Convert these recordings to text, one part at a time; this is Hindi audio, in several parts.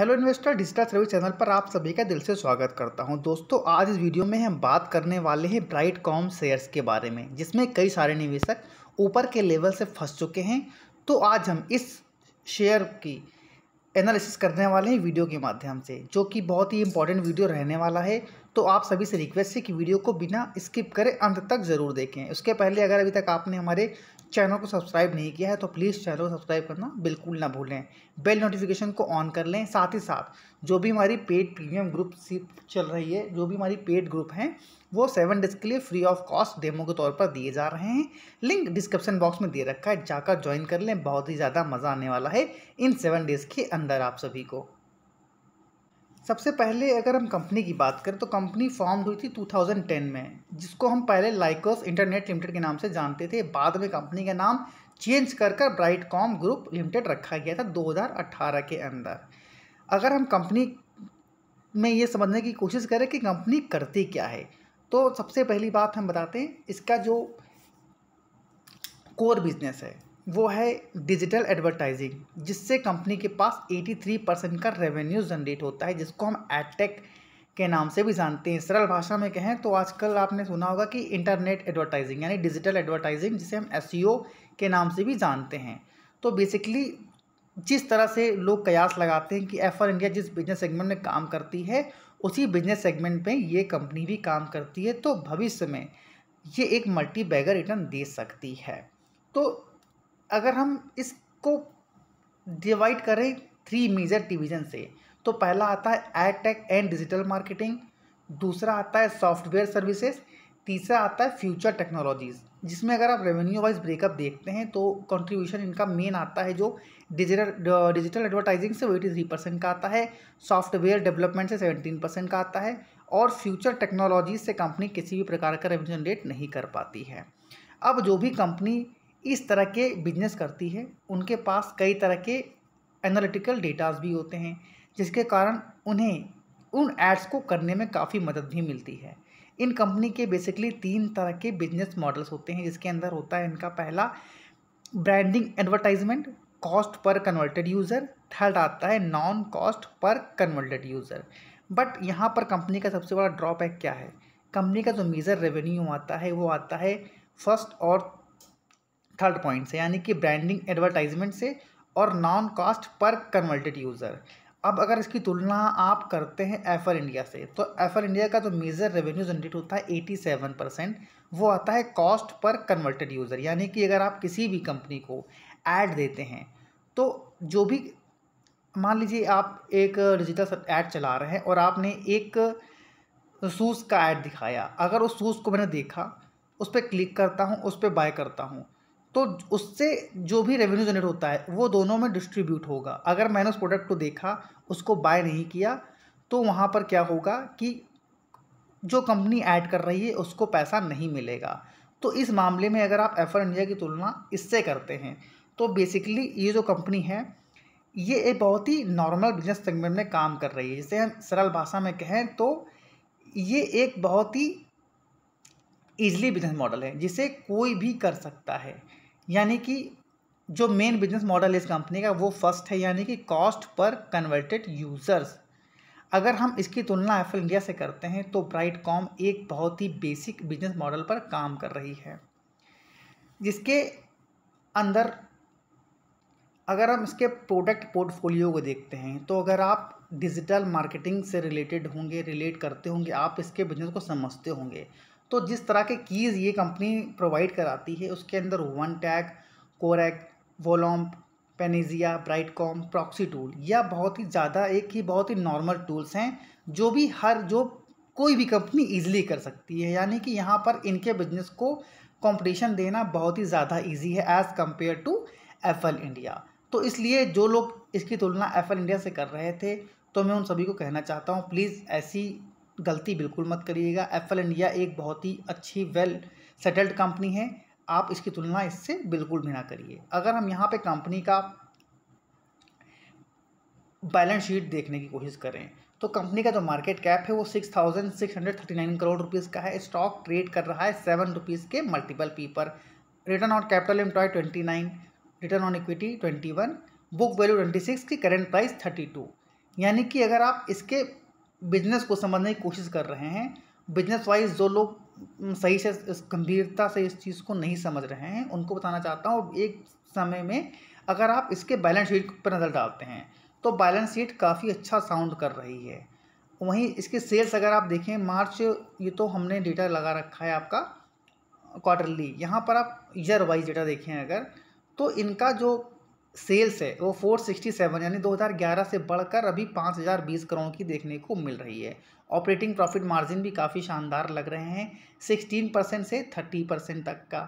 Hello investor, digital service channel पर आप सभी का दिल से स्वागत करता हूं। दोस्तों, आज इस वीडियो में हम बात करने वाले हैं ब्राइटकॉम शेयर्स के बारे में, जिसमें कई सारे निवेशक ऊपर के लेवल से फंस चुके हैं। तो आज हम इस शेयर की एनालिसिस करने वाले हैं वीडियो के माध्यम से, जो कि बहुत ही इंपॉर्टेंट वीडियो रहने वाला है। तो आप सभी से रिक्वेस्ट है कि वीडियो को बिना स्किप करें अंत तक ज़रूर देखें। उसके पहले अगर अभी तक आपने हमारे चैनल को सब्सक्राइब नहीं किया है तो प्लीज़ चैनल को सब्सक्राइब करना बिल्कुल ना भूलें। बेल नोटिफिकेशन को ऑन कर लें। साथ ही साथ जो भी हमारी पेड प्रीमियम ग्रुप चल रही है, जो भी हमारी पेड ग्रुप हैं, वो 7 डेज़ के लिए फ्री ऑफ कॉस्ट डेमो के तौर पर दिए जा रहे हैं। लिंक डिस्क्रिप्शन बॉक्स में दे रखा है, जाकर ज्वाइन कर लें। बहुत ही ज़्यादा मज़ा आने वाला है इन 7 डेज़ के अंदर आप सभी को। सबसे पहले अगर हम कंपनी की बात करें तो कंपनी फॉर्म हुई थी 2010 में, जिसको हम पहले लाइकोस इंटरनेट लिमिटेड के नाम से जानते थे। बाद में कंपनी का नाम चेंज कर ब्राइटकॉम ग्रुप लिमिटेड रखा गया था 2018 के अंदर। अगर हम कंपनी में ये समझने की कोशिश करें कि कंपनी करती क्या है, तो सबसे पहली बात हम बताते हैं इसका जो कोर बिजनेस है वो है डिजिटल एडवर्टाइजिंग, जिससे कंपनी के पास 83% का रेवेन्यू जनरेट होता है, जिसको हम एडटेक के नाम से भी जानते हैं। सरल भाषा में कहें तो आजकल आपने सुना होगा कि इंटरनेट एडवर्टाइजिंग यानी डिजिटल एडवर्टाइजिंग, जिसे हम एसईओ के नाम से भी जानते हैं। तो बेसिकली जिस तरह से लोग कयास लगाते हैं कि एफर इंडिया जिस बिजनेस सेगमेंट में काम करती है, उसी बिजनेस सेगमेंट में ये कंपनी भी काम करती है, तो भविष्य में ये एक मल्टी बैगर रिटर्न दे सकती है। तो अगर हम इसको डिवाइड करें 3 मेजर डिवीजन से, तो पहला आता है एडटेक एंड डिजिटल मार्केटिंग, दूसरा आता है सॉफ्टवेयर सर्विसेज, तीसरा आता है फ्यूचर टेक्नोलॉजीज़। जिसमें अगर आप रेवेन्यू वाइज ब्रेकअप देखते हैं तो कंट्रीब्यूशन इनका मेन आता है जो डिजिटल एडवर्टाइजिंग से 83% का आता है, सॉफ्टवेयर डेवलपमेंट से 17% का आता है, और फ्यूचर टेक्नोलॉजीज से कंपनी किसी भी प्रकार का रेवेन्यू जनरेट नहीं कर पाती है। अब जो भी कंपनी इस तरह के बिजनेस करती है, उनके पास कई तरह के एनालिटिकल डेटाज भी होते हैं, जिसके कारण उन्हें उन एड्स को करने में काफ़ी मदद भी मिलती है। इन कंपनी के बेसिकली 3 तरह के बिजनेस मॉडल्स होते हैं, जिसके अंदर होता है इनका पहला branding advertisement, cost per converted user, third आता है non cost per converted user. But यहाँ पर कंपनी का सबसे बड़ा ड्रॉबैक क्या है? कंपनी का जो मेजर रेवेन्यू आता है वो आता है फर्स्ट और थर्ड पॉइंट से, यानी कि ब्रांडिंग एडवर्टाइजमेंट से और non cost per converted user. अब अगर इसकी तुलना आप करते हैं एफर इंडिया से, तो एफर इंडिया का जो मेजर रेवेन्यू जनरेट होता है 87%, वो आता है कॉस्ट पर कन्वर्टेड यूज़र। यानी कि अगर आप किसी भी कंपनी को ऐड देते हैं, तो जो भी मान लीजिए आप एक डिजिटल ऐड चला रहे हैं और आपने एक शूज़ का ऐड दिखाया, अगर उस शूज़ को मैंने देखा, उस पर क्लिक करता हूँ, उस पर बाय करता हूँ, तो उससे जो भी रेवेन्यू जनरेट होता है वो दोनों में डिस्ट्रीब्यूट होगा। अगर मैंने उस प्रोडक्ट को देखा, उसको बाय नहीं किया, तो वहाँ पर क्या होगा कि जो कंपनी ऐड कर रही है उसको पैसा नहीं मिलेगा। तो इस मामले में अगर आप एफर इंडिया की तुलना इससे करते हैं, तो बेसिकली ये जो कंपनी है ये एक बहुत ही नॉर्मल बिजनेस सेगमेंट में काम कर रही है। जिसे हम सरल भाषा में कहें तो ये एक बहुत ही ईजिली बिजनेस मॉडल है, जिसे कोई भी कर सकता है। यानी कि जो मेन बिजनेस मॉडल है इस कंपनी का वो फर्स्ट है, यानी कि कॉस्ट पर कन्वर्टेड यूज़र्स। अगर हम इसकी तुलना एफर इंडिया से करते हैं तो ब्राइटकॉम एक बहुत ही बेसिक बिजनेस मॉडल पर काम कर रही है, जिसके अंदर अगर हम इसके प्रोडक्ट पोर्टफोलियो को देखते हैं, तो अगर आप डिजिटल मार्केटिंग से रिलेट करते होंगे, आप इसके बिजनेस को समझते होंगे, तो जिस तरह के कीज़ ये कंपनी प्रोवाइड कराती है उसके अंदर वन टैग, कोरैक, वोलॉम्प, पेनेजिया, ब्राइटकॉम, प्रॉक्सी टूल, या बहुत ही ज़्यादा बहुत ही नॉर्मल टूल्स हैं जो कोई भी कंपनी ईजिली कर सकती है। यानी कि यहाँ पर इनके बिजनेस को कंपटीशन देना बहुत ही ज़्यादा ईजी है as compare to FL India. तो इसलिए जो लोग इसकी तुलना एफएल इंडिया से कर रहे थे, तो मैं उन सभी को कहना चाहता हूँ प्लीज़ ऐसी गलती बिल्कुल मत करिएगा। एफएल इंडिया एक बहुत ही अच्छी वेल सेटल्ड कंपनी है, आप इसकी तुलना इससे बिल्कुल भी ना करिए। अगर हम यहाँ पे कंपनी का बैलेंस शीट देखने की कोशिश करें, तो कंपनी का जो मार्केट कैप है वो 6,639 करोड़ रुपीज़ का है। स्टॉक ट्रेड कर रहा है 7 रुपीज़ के मल्टीपल पी पर। Return on capital employed 29, return on equity 21, book value 26 की करंट प्राइस 32। यानी कि अगर आप इसके बिजनेस को समझने की कोशिश कर रहे हैं, बिजनेस वाइज जो लोग सही से इस गंभीरता से इस चीज़ को नहीं समझ रहे हैं, उनको बताना चाहता हूँ एक समय में अगर आप इसके बैलेंस शीट पर नज़र डालते हैं तो बैलेंस शीट काफ़ी अच्छा साउंड कर रही है। वहीं इसके सेल्स अगर आप देखें मार्च, ये तो हमने डेटा लगा रखा है आपका क्वार्टरली, यहाँ पर आप ईयर वाइज डेटा देखें अगर, तो इनका जो सेल्स है वो 467 यानी 2011 से बढ़कर अभी 5020 करोड़ की देखने को मिल रही है। ऑपरेटिंग प्रॉफिट मार्जिन भी काफ़ी शानदार लग रहे हैं, 16% से 30% तक का।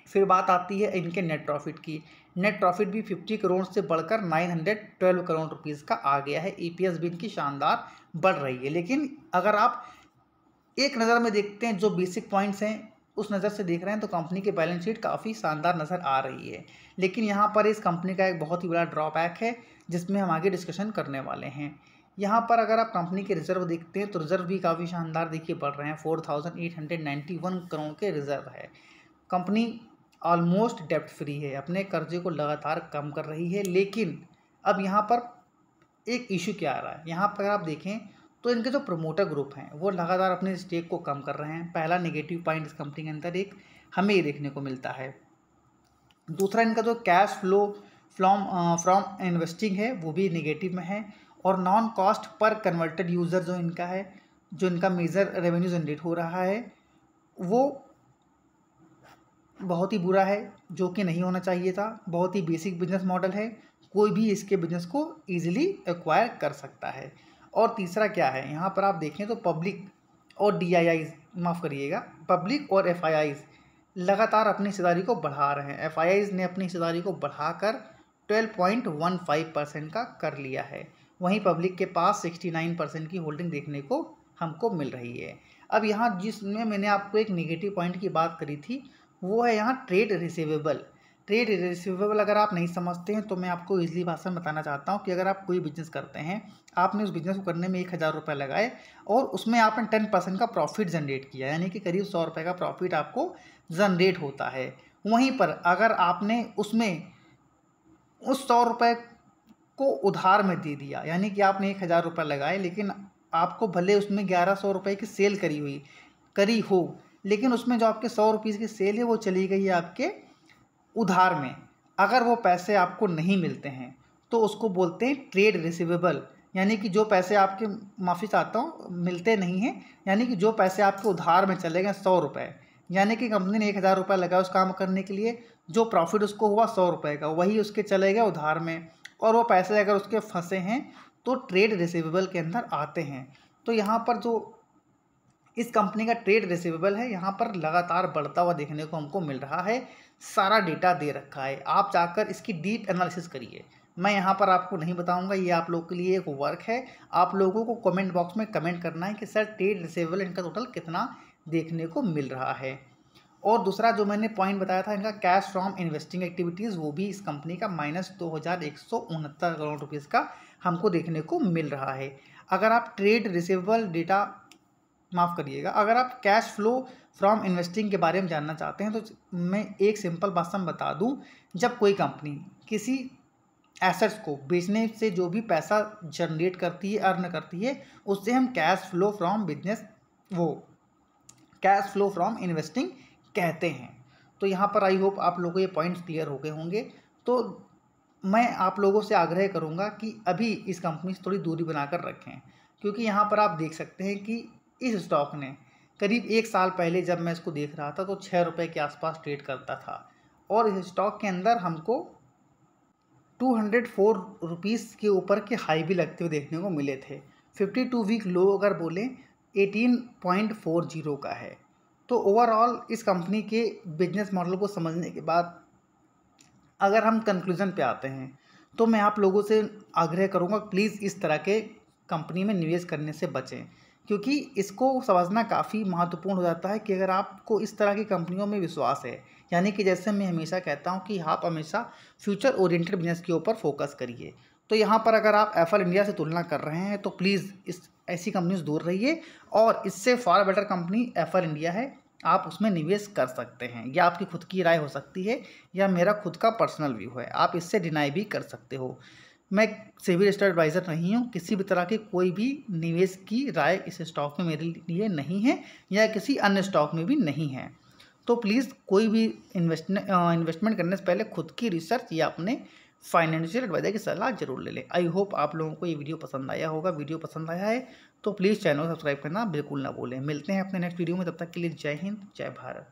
फिर बात आती है इनके नेट प्रॉफिट की। नेट प्रॉफिट भी 50 करोड़ से बढ़कर 912 करोड़ रुपीज़ का आ गया है। ईपीएस भी इनकी शानदार बढ़ रही है। लेकिन अगर आप एक नज़र में देखते हैं जो बेसिक पॉइंट्स हैं उस नज़र से देख रहे हैं तो कंपनी की बैलेंस शीट काफ़ी शानदार नज़र आ रही है। लेकिन यहाँ पर इस कंपनी का एक बहुत ही बड़ा ड्रॉबैक है जिसमें हम आगे डिस्कशन करने वाले हैं। यहाँ पर अगर आप कंपनी के रिजर्व देखते हैं तो रिजर्व भी काफ़ी शानदार देखिए बढ़ रहे हैं, 4891 करोड़ के रिजर्व है। कंपनी ऑलमोस्ट डेप्ट फ्री है, अपने कर्जे को लगातार कम कर रही है। लेकिन अब यहाँ पर एक इशू क्या आ रहा है, यहाँ पर अगर आप देखें तो इनके जो प्रमोटर ग्रुप हैं वो लगातार अपने स्टेक को कम कर रहे हैं। पहला नेगेटिव पॉइंट इस कंपनी के अंदर एक हमें ये देखने को मिलता है। दूसरा इनका जो कैश फ्लो फ्रॉम इन्वेस्टिंग है वो भी नेगेटिव में है। और non cost per converted user जो इनका है, जो इनका मेजर रेवेन्यू जनरेट हो रहा है, वो बहुत ही बुरा है, जो कि नहीं होना चाहिए था। बहुत ही बेसिक बिजनेस मॉडल है, कोई भी इसके बिजनेस को ईजिली एक्वायर कर सकता है। और तीसरा क्या है, यहाँ पर आप देखें तो पब्लिक और डीआईआईज, माफ़ करिएगा, पब्लिक और एफआईआईज लगातार अपनी हिस्सेदारी को बढ़ा रहे हैं। एफआईआईज ने अपनी हिस्सेदारी को बढ़ाकर 12.15% का कर लिया है। वहीं पब्लिक के पास 69% की होल्डिंग देखने को हमको मिल रही है। अब यहाँ जिसमें मैंने आपको एक नेगेटिव पॉइंट की बात करी थी वो है यहाँ ट्रेड रिसीवेबल। ट्रेड रिसीवेबल अगर आप नहीं समझते हैं तो मैं आपको ईजिली भाषा में बताना चाहता हूँ कि अगर आप कोई बिजनेस करते हैं, आपने उस बिजनेस को करने में 1000 रुपये लगाए और उसमें आपने 10% का प्रॉफिट जनरेट किया, यानी कि करीब 100 रुपये का प्रॉफिट आपको जनरेट होता है। वहीं पर अगर आपने उसमें उस 100 रुपये को उधार में दे दिया, यानी कि आपने 1000 रुपये लगाए लेकिन आपको भले उसमें 1100 रुपये की सेल करी हो, लेकिन उसमें जो आपके 100 रुपीज़ की सेल है वो चली गई है आपके उधार में। अगर वो पैसे आपको नहीं मिलते हैं तो उसको बोलते हैं ट्रेड रिसीवेबल, यानी कि जो पैसे आपके, माफ़ी चाहता हूँ, मिलते नहीं हैं, यानी कि जो पैसे आपके उधार में चले गए 100 रुपये, यानी कि कंपनी ने 1000 रुपये लगाया उस काम करने के लिए, जो प्रॉफिट उसको हुआ 100 रुपये का, वही उसके चले गए उधार में, और वो पैसे अगर उसके फंसे हैं तो ट्रेड रिसीवेबल के अंदर आते हैं। तो यहाँ पर जो इस कंपनी का ट्रेड रिसीवेबल है यहाँ पर लगातार बढ़ता हुआ देखने को हमको मिल रहा है। सारा डेटा दे रखा है, आप जाकर इसकी डीप एनालिसिस करिए। मैं यहाँ पर आपको नहीं बताऊंगा, ये आप लोगों के लिए एक वर्क है। आप लोगों को कमेंट बॉक्स में कमेंट करना है कि सर ट्रेड रिसीवेबल इनका टोटल कितना देखने को मिल रहा है। और दूसरा जो मैंने पॉइंट बताया था इनका कैश फ्रॉम इन्वेस्टिंग एक्टिविटीज़, वो भी इस कंपनी का -2169 करोड़ रुपीज़ का हमको देखने को मिल रहा है। अगर आप ट्रेड रिसीवेबल डेटा, माफ़ करिएगा, अगर आप कैश फ्लो फ्रॉम इन्वेस्टिंग के बारे में जानना चाहते हैं तो मैं एक सिंपल भाषा में बता दूं, जब कोई कंपनी किसी एसेट्स को बेचने से जो भी पैसा जनरेट करती है, अर्न करती है, उससे हम कैश फ्लो फ्रॉम बिजनेस, वो कैश फ्लो फ्रॉम इन्वेस्टिंग कहते हैं। तो यहाँ पर आई होप आप लोगों को ये पॉइंट्स क्लियर हो गए होंगे। तो मैं आप लोगों से आग्रह करूँगा कि अभी इस कंपनी से थोड़ी दूरी बनाकर रखें, क्योंकि यहाँ पर आप देख सकते हैं कि इस स्टॉक ने करीब 1 साल पहले जब मैं इसको देख रहा था तो 6 रुपये के आसपास ट्रेड करता था, और इस स्टॉक के अंदर हमको 204 रुपीज़ के ऊपर के हाई भी लगते हुए देखने को मिले थे। 52 वीक लो अगर बोलें 18.40 का है। तो ओवरऑल इस कंपनी के बिजनेस मॉडल को समझने के बाद अगर हम कंक्लूज़न पे आते हैं तो मैं आप लोगों से आग्रह करूँगा प्लीज़ इस तरह के कंपनी में निवेश करने से बचें, क्योंकि इसको समझना काफ़ी महत्वपूर्ण हो जाता है कि अगर आपको इस तरह की कंपनियों में विश्वास है, यानी कि जैसे मैं हमेशा कहता हूं कि आप हमेशा फ्यूचर ओरिएंटेड बिजनेस के ऊपर फोकस करिए। तो यहाँ पर अगर आप एफल इंडिया से तुलना कर रहे हैं तो प्लीज़ इस ऐसी कंपनी से दूर रहिए, और इससे far better company apple India है, आप उसमें निवेश कर सकते हैं। या आपकी खुद की राय हो सकती है या मेरा खुद का पर्सनल व्यू है, आप इससे डिनाई भी कर सकते हो। मैं सेबी रजिस्टर्ड एडवाइज़र नहीं हूँ, किसी भी तरह की कोई भी निवेश की राय इस स्टॉक में मेरे लिए नहीं है या किसी अन्य स्टॉक में भी नहीं है। तो प्लीज़ कोई भी इन्वेस्टमेंट करने से पहले खुद की रिसर्च या अपने फाइनेंशियल एडवाइज़र की सलाह जरूर ले लें। आई होप आप लोगों को ये वीडियो पसंद आया होगा। वीडियो पसंद आया है तो प्लीज़ चैनल को सब्सक्राइब करना बिल्कुल ना भूलें। मिलते हैं अपने नेक्स्ट वीडियो में, तब तक के लिए जय हिंद, जय भारत।